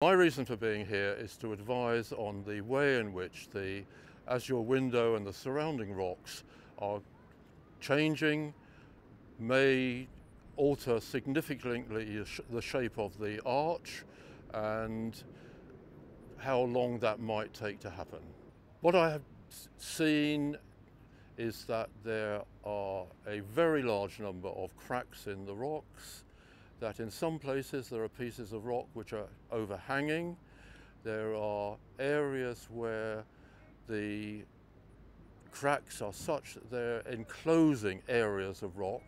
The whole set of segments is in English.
My reason for being here is to advise on the way in which the Azure window and the surrounding rocks are changing, may alter significantly the shape of the arch and how long that might take to happen. What I have seen is that there are a very large number of cracks in the rocks, that in some places there are pieces of rock which are overhanging. There are areas where the cracks are such that they're enclosing areas of rock,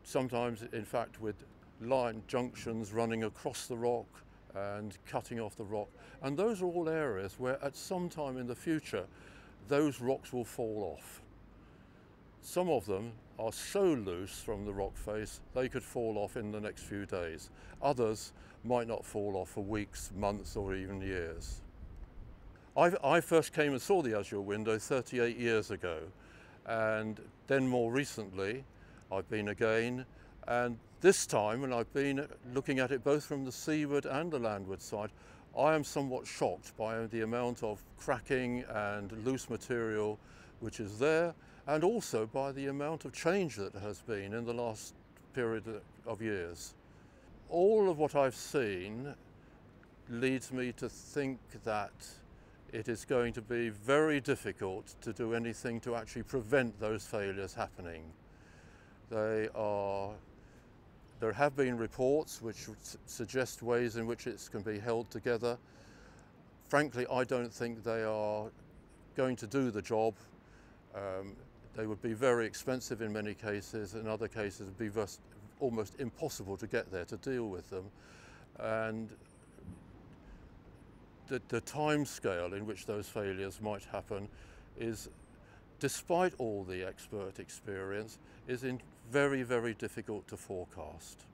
sometimes in fact with line junctions running across the rock and cutting off the rock. And those are all areas where at some time in the future those rocks will fall off. Some of them are so loose from the rock face they could fall off in the next few days. Others might not fall off for weeks, months or even years. I first came and saw the Azure window 38 years ago, and then more recently I've been again, and this time when I've been looking at it both from the seaward and the landward side, I am somewhat shocked by the amount of cracking and loose material which is there, and also by the amount of change that has been in the last period of years. All of what I've seen leads me to think that it is going to be very difficult to do anything to actually prevent those failures happening. There have been reports which suggest ways in which it can be held together. Frankly, I don't think they are going to do the job. They would be very expensive in many cases. In other cases, it would be almost impossible to get there to deal with them. And the time scale in which those failures might happen is, despite all the expert experience, is very, very difficult to forecast.